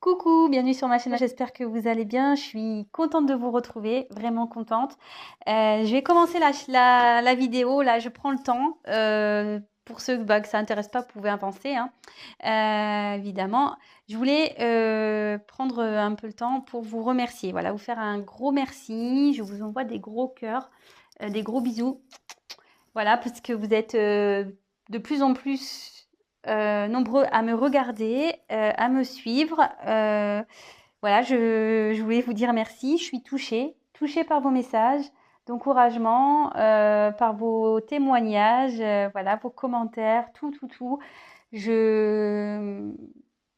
Coucou, bienvenue sur ma chaîne, j'espère que vous allez bien. Je suis contente de vous retrouver, vraiment contente. Je vais commencer la vidéo, là je prends le temps. Pour ceux que ça intéresse pas, vous pouvez avancer, hein. Évidemment. Je voulais prendre un peu le temps pour vous remercier, voilà, vous faire un gros merci. Je vous envoie des gros cœurs, des gros bisous. Voilà, parce que vous êtes de plus en plus nombreux à me regarder, à me suivre. Voilà, je voulais vous dire merci. Je suis touchée par vos messages d'encouragement, par vos témoignages, voilà, vos commentaires, tout. Je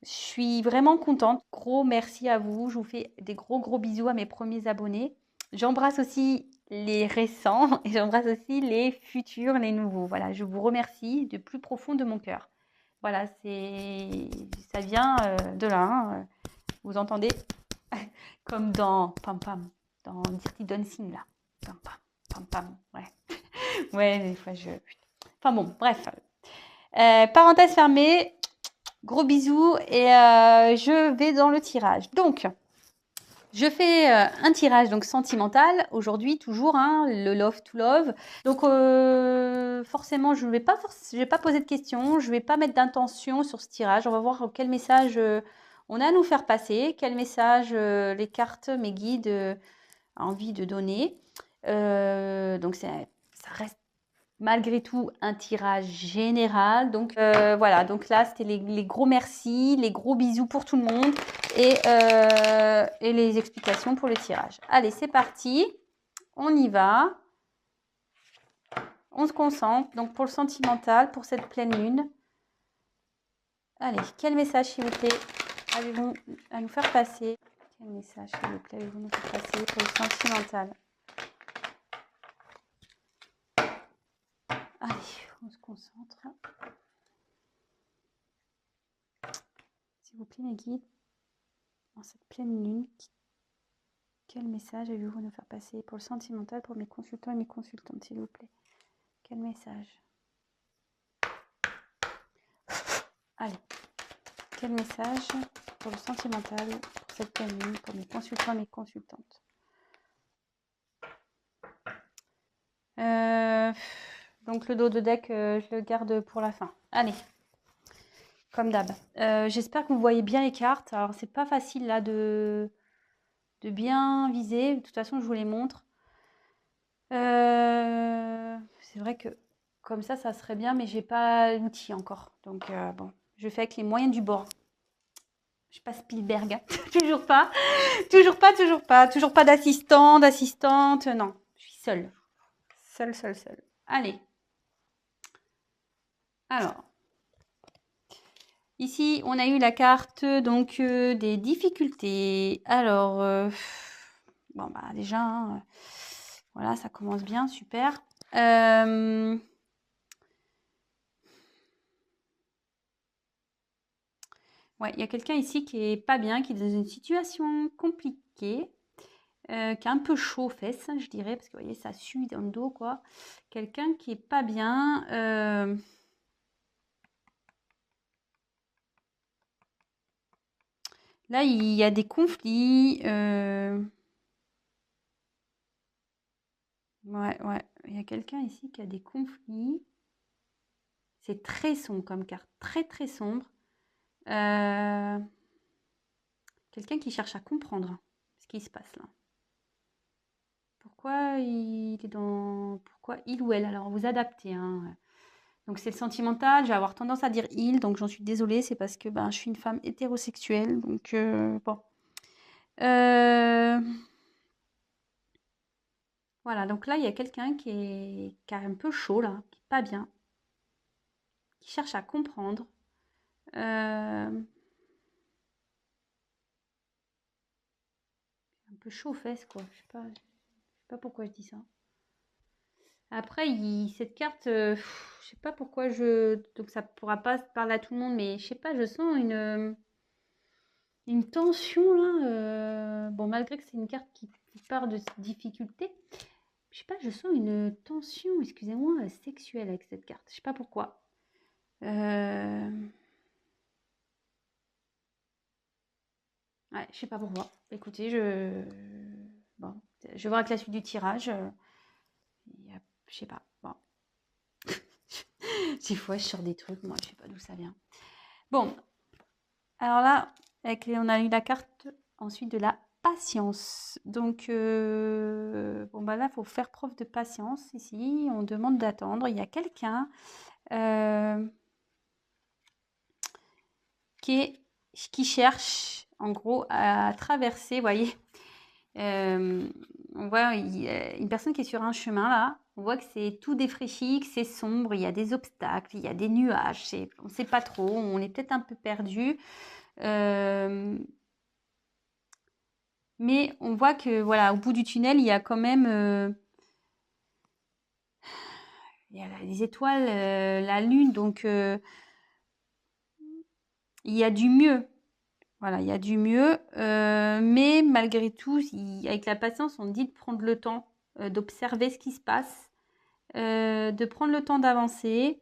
suis vraiment contente. Gros merci à vous. Je vous fais des gros bisous à mes premiers abonnés. J'embrasse aussi les récents et j'embrasse aussi les futurs, les nouveaux. Voilà, je vous remercie du plus profond de mon cœur. Voilà, ça vient de là, hein. Vous entendez comme dans Pam Pam, dans Dirty Dancing là. Pam Pam, ouais. Ouais, des fois Enfin bon, bref. Parenthèse fermée. Gros bisous et je vais dans le tirage. Donc, je fais un tirage donc sentimental aujourd'hui toujours, hein, le love to love. Donc forcément je vais pas poser de questions, je vais pas mettre d'intention sur ce tirage. On va voir quel message on a à nous faire passer, quel message les cartes, mes guides ont envie de donner. Donc ça reste malgré tout un tirage général. Donc voilà, donc là c'était les gros merci, les gros bisous pour tout le monde et les explications pour le tirage. Allez, c'est parti, on y va. On se concentre donc pour le sentimental, pour cette pleine lune. Allez, quel message s'il vous plaît avez-vous à nous faire passer? Quel message s'il vous plaît avez-vous nous faire passer pour le sentimental? Allez, on se concentre. S'il vous plaît, mes guides, en cette pleine lune, quel message avez-vous à nous faire passer pour le sentimental, pour mes consultants et mes consultantes, s'il vous plaît? Quel message? Allez, quel message pour le sentimental, pour cette pleine lune, pour mes consultants et mes consultantes? Donc le dos de deck, je le garde pour la fin. Allez, comme d'hab. J'espère que vous voyez bien les cartes. Alors c'est pas facile là de bien viser. De toute façon, je vous les montre. C'est vrai que comme ça serait bien, mais j'ai pas l'outil encore. Donc bon, je fais avec les moyens du bord. Je suis pas Spielberg, hein. toujours pas d'assistant, d'assistante. Non, je suis seule. Seule. Allez. Alors, ici, on a eu la carte donc des difficultés. Alors, bon bah déjà, hein, voilà, ça commence bien, super. Ouais, il y a quelqu'un ici qui est pas bien, qui est dans une situation compliquée, qui est un peu chaud aux fesses, je dirais, parce que vous voyez, ça sue dans le dos, quoi. Quelqu'un qui est pas bien. Là, il y a des conflits. Ouais, il y a quelqu'un ici qui a des conflits. C'est très sombre comme carte, très sombre. Quelqu'un qui cherche à comprendre ce qui se passe là. Pourquoi il ou elle? Alors, vous adaptez, hein. Donc, c'est le sentimental. Je vais avoir tendance à dire il, donc j'en suis désolée. C'est parce que je suis une femme hétérosexuelle. Donc, bon. Voilà, donc là, il y a quelqu'un qui a un peu chaud, là, qui est pas bien, qui cherche à comprendre. Un peu chaud aux fesses, quoi. Je sais pas pourquoi je dis ça. Après, cette carte, je sais pas pourquoi donc ça pourra pas parler à tout le monde, mais je sais pas, je sens une tension là. Bon, malgré que c'est une carte qui part de difficulté, je sais pas, je sens une tension, excusez-moi, sexuelle avec cette carte. Je sais pas pourquoi. Ouais, je sais pas pourquoi. Écoutez, bon, je vais voir avec la suite du tirage. Je sais pas. Bon. Des fois, je sors des trucs, moi, je sais pas d'où ça vient. Bon, alors là, on a eu la carte ensuite de la patience. Donc, bon, bah là, il faut faire preuve de patience. Ici, on demande d'attendre. Il y a quelqu'un qui cherche, en gros, à traverser, vous voyez. On voit une personne qui est sur un chemin là. On voit que c'est tout défraîchi, que c'est sombre, il y a des obstacles, il y a des nuages. On ne sait pas trop, on est peut-être un peu perdu. Mais on voit que voilà, au bout du tunnel, il y a quand même il y a les étoiles, la lune, donc il y a du mieux. Voilà, il y a du mieux, mais malgré tout, avec la patience, on dit de prendre le temps d'observer ce qui se passe, de prendre le temps d'avancer.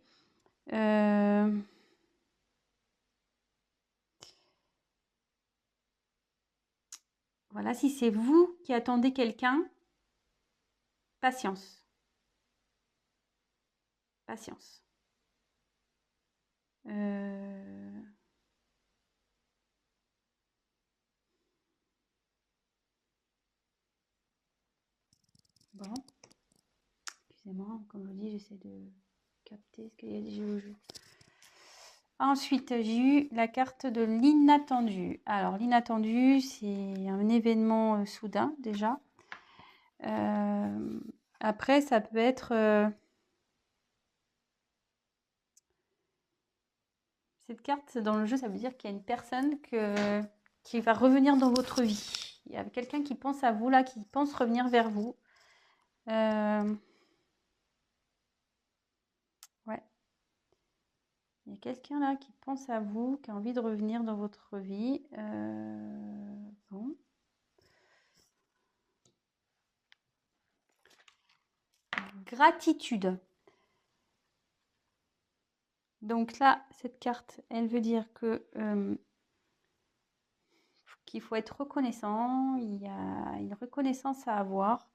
Voilà, si c'est vous qui attendez quelqu'un, patience, patience. Bon, excusez-moi, comme je vous dis, j'essaie de capter ce qu'il y a des jeux. Ensuite, j'ai eu la carte de l'inattendu. Alors, l'inattendu, c'est un événement soudain déjà. Après, ça peut être... cette carte, dans le jeu, ça veut dire qu'il y a une personne qui va revenir dans votre vie. Il y a quelqu'un qui pense à vous, là, qui pense revenir vers vous. Ouais. Il y a quelqu'un là qui pense à vous, qui a envie de revenir dans votre vie. Bon. Gratitude. Donc là, cette carte, elle veut dire que qu'il faut être reconnaissant. Il y a une reconnaissance à avoir.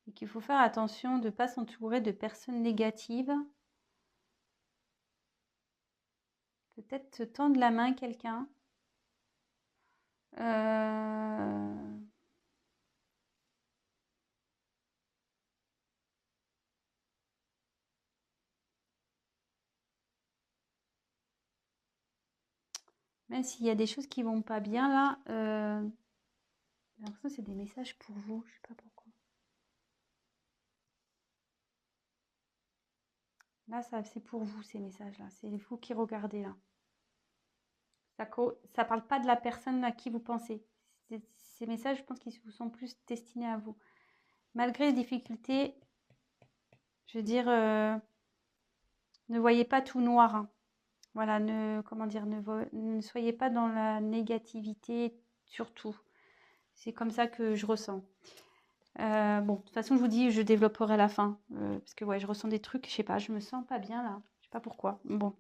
Et qu'il faut faire attention de ne pas s'entourer de personnes négatives. Peut-être se tendre la main à quelqu'un. Même s'il y a des choses qui vont pas bien là, j'ai l'impression que c'est des messages pour vous, je sais pas pourquoi. Là, c'est pour vous ces messages-là, c'est vous qui regardez là. Ça parle pas de la personne à qui vous pensez. Ces messages, je pense qu'ils vous sont plus destinés à vous. Malgré les difficultés, je veux dire, ne voyez pas tout noir, hein. Voilà, comment dire, ne soyez pas dans la négativité surtout. C'est comme ça que je ressens. Bon, de toute façon, je vous dis, je développerai à la fin. Parce que ouais, je ressens des trucs, je sais pas, je me sens pas bien là. Je sais pas pourquoi. Bon.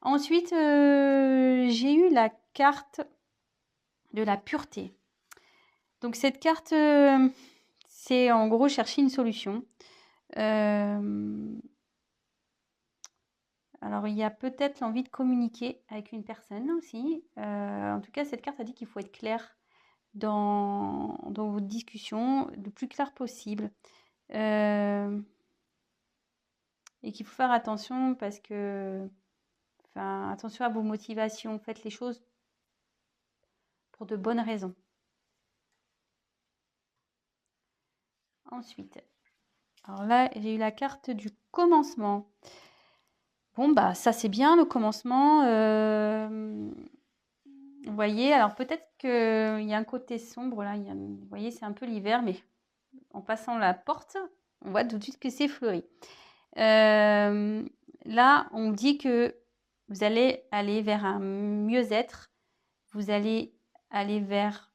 Ensuite, j'ai eu la carte de la pureté. Donc cette carte, c'est en gros chercher une solution. Alors il y a peut-être l'envie de communiquer avec une personne aussi. En tout cas, cette carte a dit qu'il faut être clair dans vos discussions, le plus clair possible. Et qu'il faut faire attention parce que, enfin, attention à vos motivations. Faites les choses pour de bonnes raisons. Ensuite, alors là, j'ai eu la carte du commencement. Bon, bah ça c'est bien le commencement. Vous voyez, alors peut-être qu'il y a un côté sombre là. Vous voyez, c'est un peu l'hiver, mais en passant la porte, on voit tout de suite que c'est fleuri. Là, on dit que vous allez aller vers un mieux-être. Vous allez aller vers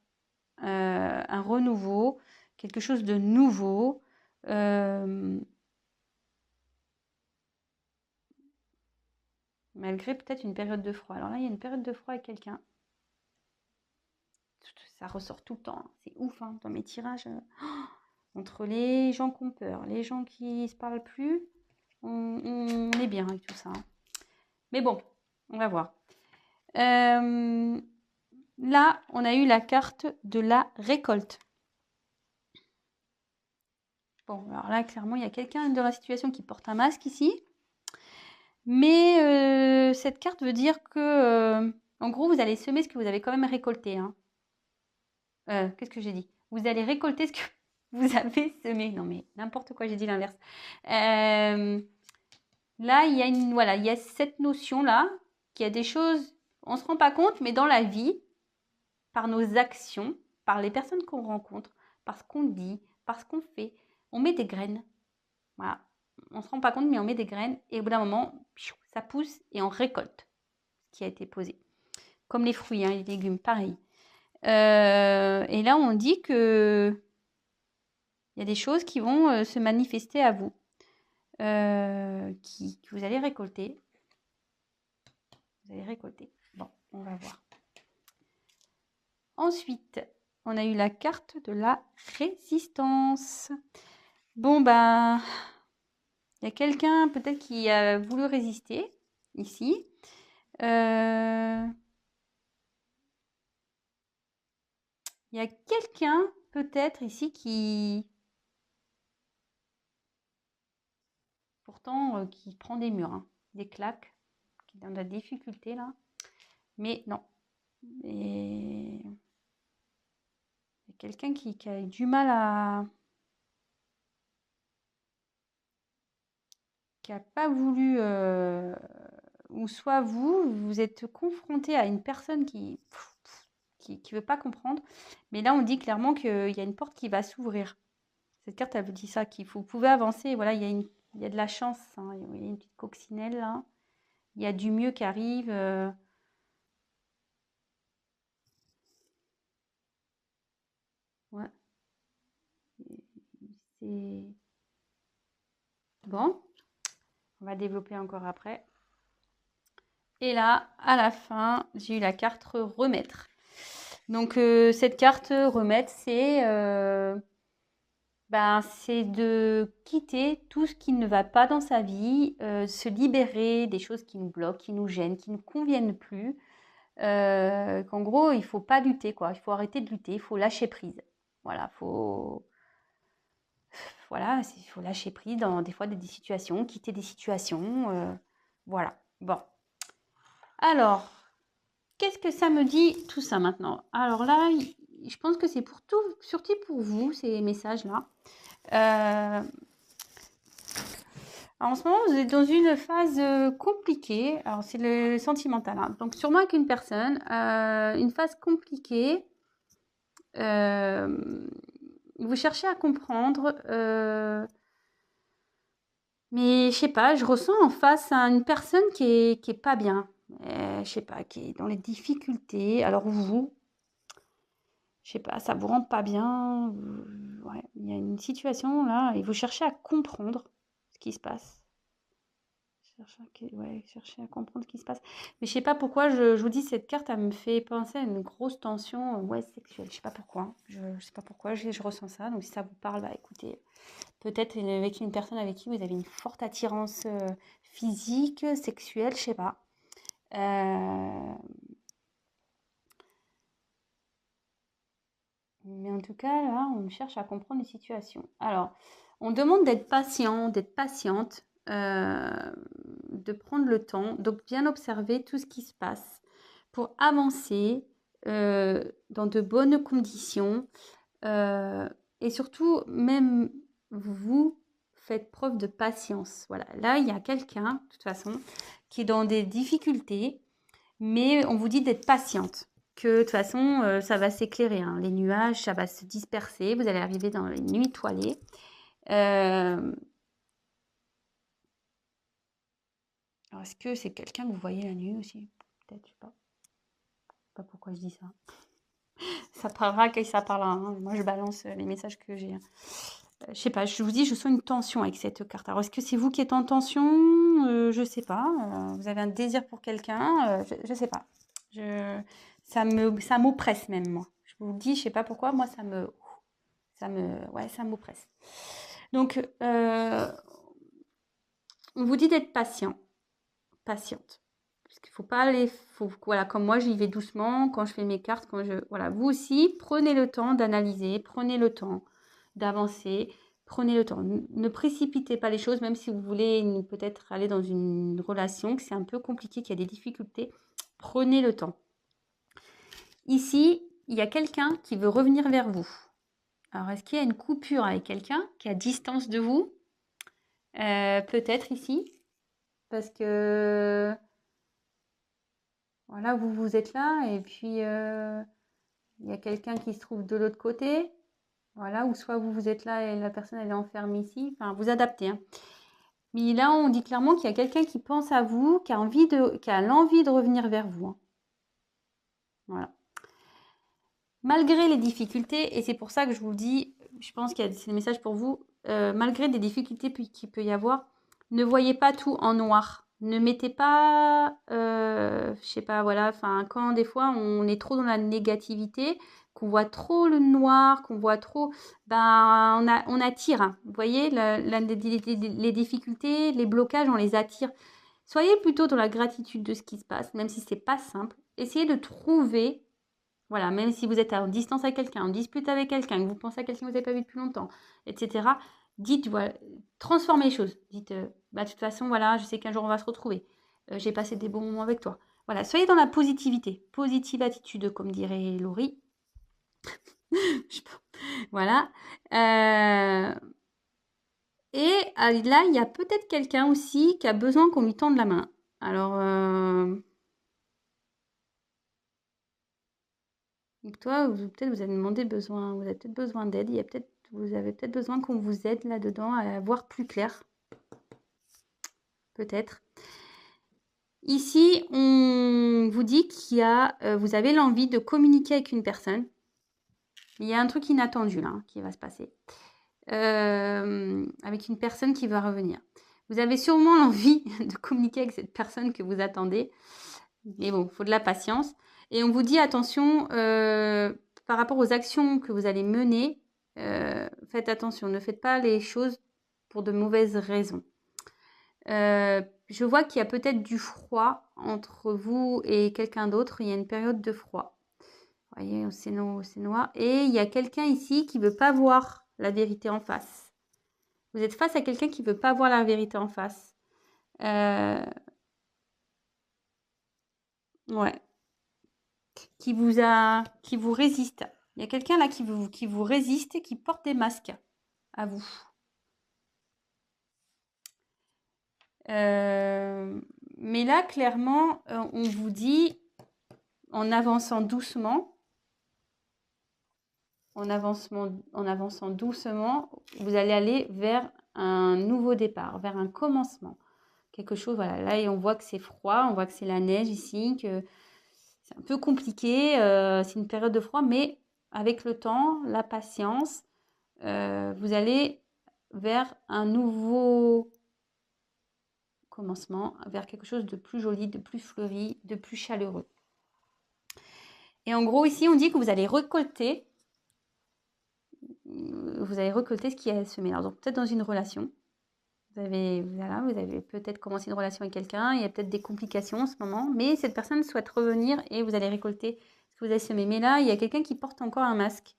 un renouveau, quelque chose de nouveau. malgré peut-être une période de froid. Alors là, il y a une période de froid avec quelqu'un. Ça ressort tout le temps, hein. C'est ouf, hein, dans mes tirages. Entre les gens qui ont peur, les gens qui se parlent plus, on est bien avec tout ça, hein. Mais bon, on va voir. Là, on a eu la carte de la récolte. Bon, alors là, clairement, il y a quelqu'un dans la situation qui porte un masque ici. Mais cette carte veut dire que, en gros, vous allez semer ce que vous avez quand même récolté, hein. Qu'est-ce que j'ai dit? Vous allez récolter ce que vous avez semé. Non, mais n'importe quoi, j'ai dit l'inverse. Là, il y a voilà, il y a cette notion-là, qu'il y a des choses, on ne se rend pas compte, mais dans la vie, par nos actions, par les personnes qu'on rencontre, par ce qu'on dit, par ce qu'on fait, on met des graines. Voilà. On ne se rend pas compte, mais on met des graines et au bout d'un moment, ça pousse et on récolte ce qui a été posé. Comme les fruits, hein, les légumes, pareil. Et là, on dit que il y a des choses qui vont se manifester à vous, que vous allez récolter. Vous allez récolter. Bon, on va voir. Ensuite, on a eu la carte de la résistance. Bon, ben, il y a quelqu'un peut-être qui a voulu résister ici. Il y a quelqu'un peut-être ici qui... Pourtant, qui prend des murs, hein, des claques, qui est dans de la difficulté là. Mais non. Et... il y a quelqu'un qui a du mal à... qui n'a pas voulu... ou soit vous êtes confronté à une personne qui veut pas comprendre. Mais là, on dit clairement qu'il y a une porte qui va s'ouvrir. Cette carte, elle vous dit ça, vous pouvez avancer. Voilà, il y a de la chance, hein. Il y a une petite coccinelle là. Il y a du mieux qui arrive. Ouais. C'est bon. On va développer encore après. Et là, à la fin, j'ai eu la carte remettre. Donc, cette carte remettre, c'est de quitter tout ce qui ne va pas dans sa vie, se libérer des choses qui nous bloquent, qui nous gênent, qui ne nous conviennent plus. Qu'en gros, il ne faut pas lutter, quoi. Il faut arrêter de lutter, il faut lâcher prise. Voilà, il faut lâcher prise dans des fois des situations, quitter des situations. Voilà. Bon. Alors, qu'est-ce que ça me dit tout ça maintenant? Alors là, je pense que c'est pour tout, surtout pour vous, ces messages-là. En ce moment, vous êtes dans une phase compliquée. Alors, c'est le sentimental, hein. Donc, sûrement avec une personne, une phase compliquée. Vous cherchez à comprendre, mais je sais pas, je ressens en face à une personne qui est pas bien. Je sais pas, qui est dans les difficultés. Alors vous, je sais pas, ça vous rend pas bien. Ouais, il y a une situation là et vous cherchez à comprendre ce qui se passe. Chercher à comprendre ce qui se passe. Mais je sais pas pourquoi, je vous dis, cette carte, elle me fait penser à une grosse tension sexuelle. Je sais pas pourquoi. Je sais pas pourquoi, je ressens ça. Donc si ça vous parle, bah écoutez, peut-être avec une personne avec qui vous avez une forte attirance physique, sexuelle, je sais pas. Mais en tout cas, là, on cherche à comprendre les situations. Alors, on demande d'être patient, d'être patiente, de prendre le temps, donc bien observer tout ce qui se passe pour avancer dans de bonnes conditions. Et surtout, même vous faites preuve de patience. Voilà, là, il y a quelqu'un, de toute façon, qui est dans des difficultés, mais on vous dit d'être patiente. Que de toute façon, ça va s'éclairer, hein. Les nuages, ça va se disperser. Vous allez arriver dans les nuits étoilées. Alors, est-ce que c'est quelqu'un que vous voyez la nuit aussi? Peut-être, je sais pas. Je sais pas pourquoi je dis ça. Ça parlera quand ça parlera, hein. Moi, je balance les messages que j'ai. Je sais pas, je vous dis, je sens une tension avec cette carte. Alors, est-ce que c'est vous qui êtes en tension? je sais pas. Vous avez un désir pour quelqu'un, je sais pas. Ça m'oppresse même, moi. Je vous le dis, je sais pas pourquoi, moi, ouais, ça m'oppresse. Donc, on vous dit d'être patiente. Parce qu'il faut pas aller, voilà, comme moi, j'y vais doucement quand je fais mes cartes, voilà, vous aussi, prenez le temps d'analyser, prenez le temps d'avancer, prenez le temps. Ne précipitez pas les choses, même si vous voulez peut-être aller dans une relation, que c'est un peu compliqué, qu'il y a des difficultés, prenez le temps. Ici, il y a quelqu'un qui veut revenir vers vous. Alors, est-ce qu'il y a une coupure avec quelqu'un qui est à distance de vous? Peut-être ici, parce que voilà, vous êtes là et puis il y a quelqu'un qui se trouve de l'autre côté. Voilà, ou soit vous êtes là et la personne elle est enfermée ici. Enfin, vous adaptez. Hein. Mais là, on dit clairement qu'il y a quelqu'un qui pense à vous, qui a l'envie de revenir vers vous. Hein. Voilà. Malgré les difficultés, et c'est pour ça que je vous dis, je pense qu'il y a des messages pour vous, malgré des difficultés qu'il peut y avoir, ne voyez pas tout en noir. Ne mettez pas, je sais pas, voilà, enfin, quand des fois on est trop dans la négativité, qu'on voit trop le noir, qu'on voit trop, ben, on attire. Hein. Vous voyez, les difficultés, les blocages, on les attire. Soyez plutôt dans la gratitude de ce qui se passe, même si c'est pas simple. Essayez de trouver. Voilà, même si vous êtes en distance avec quelqu'un, en dispute avec quelqu'un, que vous pensez à quelqu'un que vous n'avez pas vu depuis longtemps, etc. Dites, voilà, transformez les choses. Dites, de toute façon, voilà, je sais qu'un jour on va se retrouver. J'ai passé des bons moments avec toi. Voilà, soyez dans la positivité. Positive attitude, comme dirait Laurie. Voilà. Et là, il y a peut-être quelqu'un aussi qui a besoin qu'on lui tende la main. Alors, donc toi, peut-être vous avez demandé besoin, vous avez peut-être besoin d'aide. Vous avez peut-être besoin qu'on vous aide là-dedans à voir plus clair. Peut-être. Ici, on vous dit vous avez l'envie de communiquer avec une personne. Il y a un truc inattendu là qui va se passer. Avec une personne qui va revenir. Vous avez sûrement l'envie de communiquer avec cette personne que vous attendez. Mais bon, il faut de la patience. Et on vous dit attention, par rapport aux actions que vous allez mener, faites attention. Ne faites pas les choses pour de mauvaises raisons. Je vois qu'il y a peut-être du froid entre vous et quelqu'un d'autre. Il y a une période de froid. Vous voyez, c'est noir. Et il y a quelqu'un ici qui ne veut pas voir la vérité en face. Vous êtes face à quelqu'un qui ne veut pas voir la vérité en face. Ouais. Qui vous résiste. Il y a quelqu'un là qui vous résiste et qui porte des masques à vous. Mais là, clairement, on vous dit, en avançant doucement, en avançant doucement, vous allez aller vers un nouveau départ, vers un commencement. Quelque chose, voilà, là, et on voit que c'est froid, on voit que c'est la neige ici, que c'est un peu compliqué, c'est une période de froid, mais avec le temps, la patience, vous allez vers un nouveau commencement, vers quelque chose de plus joli, de plus fleuri, de plus chaleureux. Et en gros, ici, on dit que vous allez récolter ce qui est semé. Alors, donc, peut-être dans une relation. Vous avez peut-être commencé une relation avec quelqu'un, il y a peut-être des complications en ce moment, mais cette personne souhaite revenir et vous allez récolter ce que vous avez semé. Mais là, il y a quelqu'un qui porte encore un masque.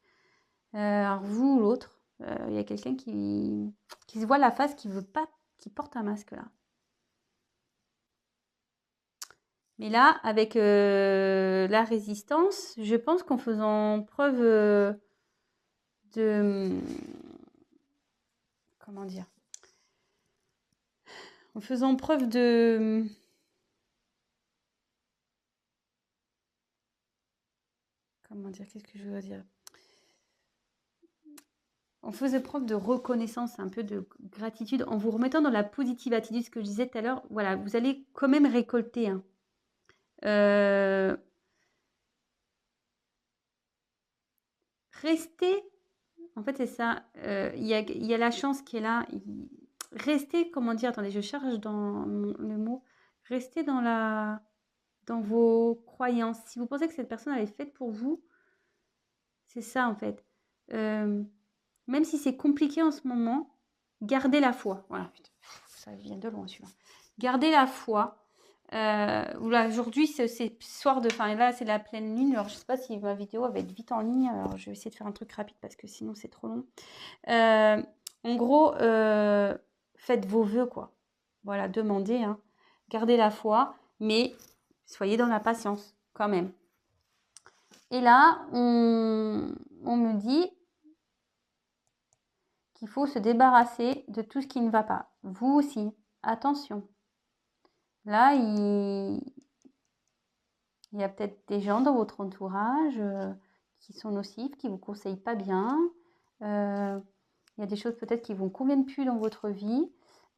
Alors, vous ou l'autre, il y a quelqu'un qui se voit la face, qui veut pas, qui porte un masque là. Mais là, avec la résistance, je pense qu'en faisant preuve de... Comment dire? En faisant preuve de... Comment dire? Qu'est-ce que je veux dire? On faisait preuve de reconnaissance, un peu de gratitude, en vous remettant dans la positive attitude, ce que je disais tout à l'heure. Voilà, vous allez quand même récolter. Hein. Restez, en fait c'est ça, il y a la chance qui est là. restez, comment dire, attendez, je cherche dans le mot, restez dans vos croyances. Si vous pensez que cette personne elle est faite pour vous, c'est ça en fait. Même si c'est compliqué en ce moment, gardez la foi. Voilà, putain, ça vient de loin celui-là. Gardez la foi. Là, aujourd'hui, c'est soir de. Enfin, là, c'est la pleine lune. Alors, je sais pas si ma vidéo va être vite en ligne. Alors, je vais essayer de faire un truc rapide parce que sinon, c'est trop long. En gros, faites vos vœux, quoi. Voilà, demandez. Hein. Gardez la foi, mais soyez dans la patience, quand même. Et là, on me dit qu'il faut se débarrasser de tout ce qui ne va pas. Vous aussi, attention. Là, il y a peut-être des gens dans votre entourage qui sont nocifs, qui ne vous conseillent pas bien. Il y a des choses peut-être qui ne vous conviennent plus dans votre vie.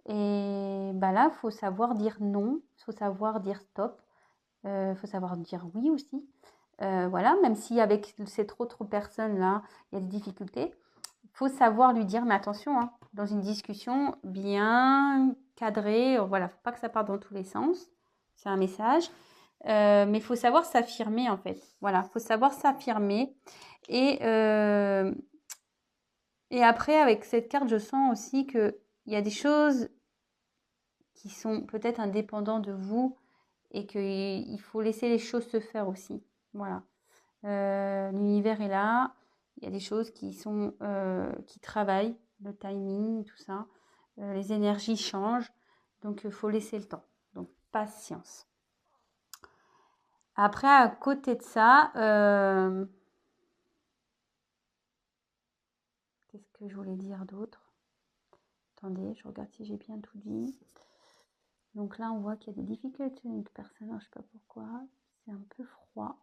Et bah là, il faut savoir dire non, il faut savoir dire stop, il faut savoir dire oui aussi. Voilà, même si avec cette autre personne-là, il y a des difficultés, il faut savoir lui dire, mais attention, hein, dans une discussion bien cadrée, voilà, faut pas que ça parte dans tous les sens, c'est un message, mais il faut savoir s'affirmer en fait, voilà, il faut savoir s'affirmer, et après avec cette carte, je sens aussi qu'il y a des choses qui sont peut-être indépendantes de vous, et qu'il faut laisser les choses se faire aussi, voilà. L'univers est là, il y a des choses qui sont qui travaillent, le timing, tout ça. Les énergies changent, donc il faut laisser le temps. Donc patience. Après, à côté de ça, qu'est-ce que je voulais dire d'autre? Attendez, je regarde si j'ai bien tout dit. Donc là, on voit qu'il y a des difficultés avec une personne, je ne sais pas pourquoi. C'est un peu froid.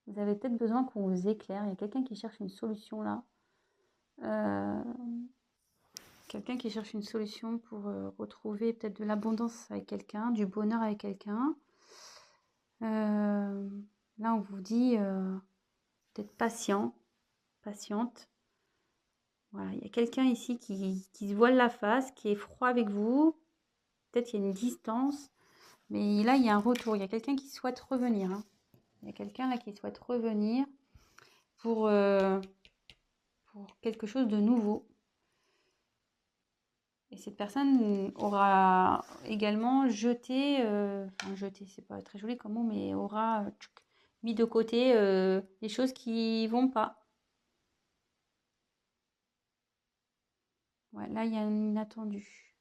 Vous avez peut-être besoin qu'on vous éclaire. Il y a quelqu'un qui cherche une solution là. Quelqu'un qui cherche une solution pour retrouver peut-être de l'abondance avec quelqu'un, du bonheur avec quelqu'un. Là, on vous dit d'être patient, patiente. Voilà, il y a quelqu'un ici qui se voile la face, qui est froid avec vous. Peut-être qu'il y a une distance, mais là, il y a un retour. Il y a quelqu'un qui souhaite revenir. Hein. Il y a quelqu'un là qui souhaite revenir pour quelque chose de nouveau. Et cette personne aura également jeté, enfin jeté, c'est pas très joli comme mot, mais aura mis de côté les choses qui vont pas. Ouais, là, il y a un inattendu.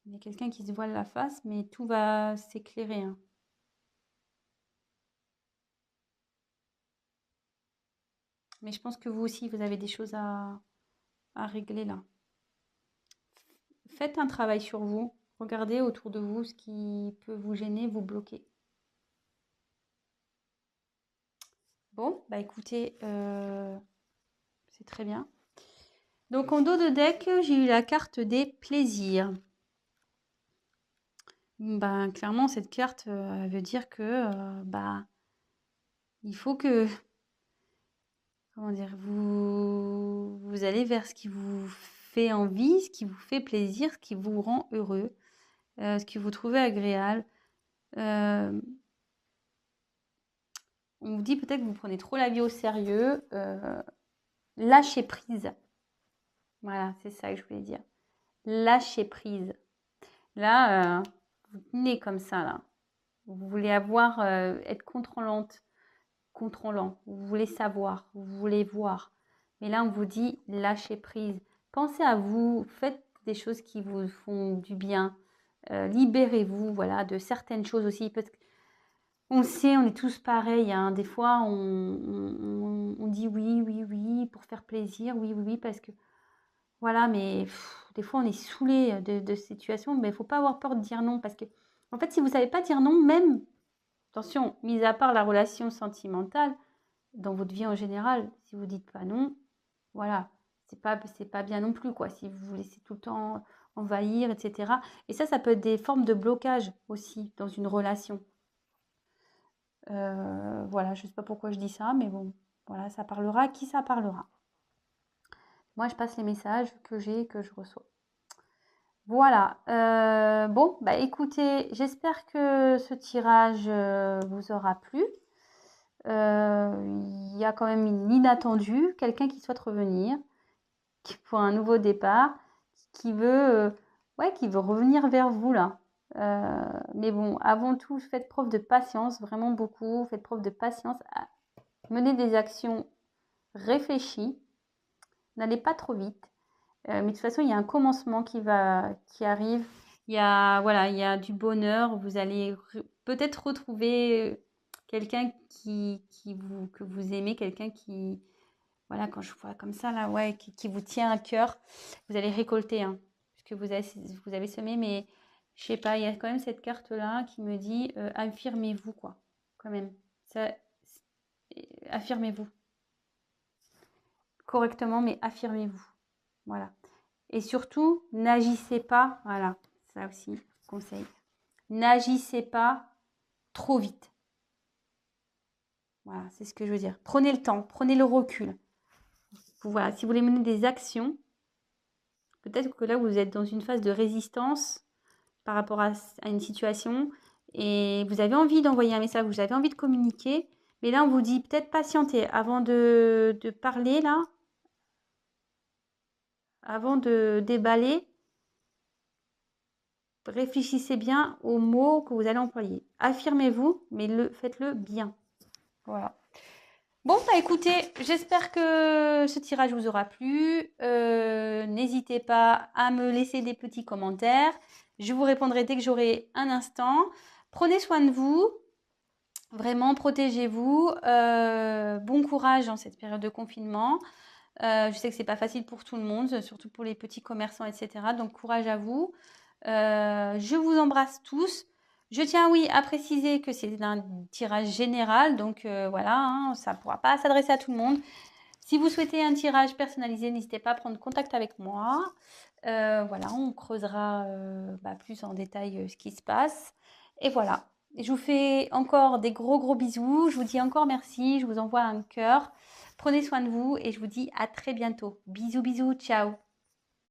Il y a quelqu'un qui se voile la face, mais tout va s'éclairer. Hein. Mais je pense que vous aussi, vous avez des choses à régler là. Faites un travail sur vous. Regardez autour de vous ce qui peut vous gêner, vous bloquer. Bon, bah écoutez, c'est très bien. Donc en dos de deck, j'ai eu la carte des plaisirs. Ben, clairement, cette carte elle veut dire que bah, il faut que, comment dire, vous allez vers ce qui vous fait envie, ce qui vous fait plaisir, ce qui vous rend heureux, ce que vous trouvez agréable. On vous dit peut-être que vous prenez trop la vie au sérieux. Lâchez prise. Voilà, c'est ça que je voulais dire. Lâchez prise. Là, vous tenez comme ça, là. Vous voulez avoir, être contrôlant. Vous voulez savoir, vous voulez voir. Mais là, on vous dit lâchez prise. Pensez à vous, faites des choses qui vous font du bien. Libérez-vous, voilà, de certaines choses aussi. Parce qu'on sait, on est tous pareils. Hein. Des fois, on dit oui, oui, oui, pour faire plaisir. Oui, oui, oui, parce que voilà, mais des fois, on est saoulé de situations. Mais il ne faut pas avoir peur de dire non. Parce que, en fait, si vous ne savez pas dire non, même, attention, mis à part la relation sentimentale, dans votre vie en général, si vous dites pas non, voilà, c'est pas bien non plus, quoi. Si vous vous laissez tout le temps envahir, etc. Et ça peut être des formes de blocage aussi dans une relation. Voilà, je sais pas pourquoi je dis ça, mais bon, Voilà, ça parlera à qui ça parlera. Moi, je passe les messages que j'ai, que je reçois. Voilà. Bon, bah écoutez, j'espère que ce tirage vous aura plu. Il y a quand même une inattendue, quelqu'un qui souhaite revenir, pour un nouveau départ, qui veut, ouais, qui veut revenir vers vous là. Mais bon, avant tout, faites preuve de patience, vraiment beaucoup. Faites preuve de patience. Menez des actions réfléchies. N'allez pas trop vite. Mais de toute façon, il y a un commencement qui arrive. Il y a, voilà, il y a du bonheur. Vous allez peut-être retrouver quelqu'un que vous aimez, quelqu'un qui, voilà, quand je vois comme ça, là, ouais, qui vous tient à cœur. Vous allez récolter, hein, puisque vous avez semé, mais je sais pas, il y a quand même cette carte-là qui me dit affirmez-vous, quoi, quand même. Ça, affirmez-vous correctement, mais affirmez-vous. Voilà. Et surtout, n'agissez pas, voilà, ça aussi, conseil. N'agissez pas trop vite. Voilà, c'est ce que je veux dire. Prenez le temps, prenez le recul. Voilà, si vous voulez mener des actions, peut-être que là, vous êtes dans une phase de résistance par rapport à une situation et vous avez envie d'envoyer un message, vous avez envie de communiquer, mais là, on vous dit peut-être patienter avant de parler, là, avant de déballer. Réfléchissez bien aux mots que vous allez employer. Affirmez-vous, mais faites-le bien. Voilà. Bon, bah écoutez, j'espère que ce tirage vous aura plu. N'hésitez pas à me laisser des petits commentaires. Je vous répondrai dès que j'aurai un instant. Prenez soin de vous. Vraiment, protégez-vous. Bon courage dans cette période de confinement. Je sais que c'est pas facile pour tout le monde, surtout pour les petits commerçants, etc. Donc, courage à vous. Je vous embrasse tous. Je tiens, oui, à préciser que c'est un tirage général, donc voilà, hein, ça ne pourra pas s'adresser à tout le monde. Si vous souhaitez un tirage personnalisé, n'hésitez pas à prendre contact avec moi. Voilà, on creusera plus en détail ce qui se passe. Et voilà, je vous fais encore des gros bisous. Je vous dis encore merci. Je vous envoie un cœur. Prenez soin de vous et je vous dis à très bientôt. Bisous, ciao.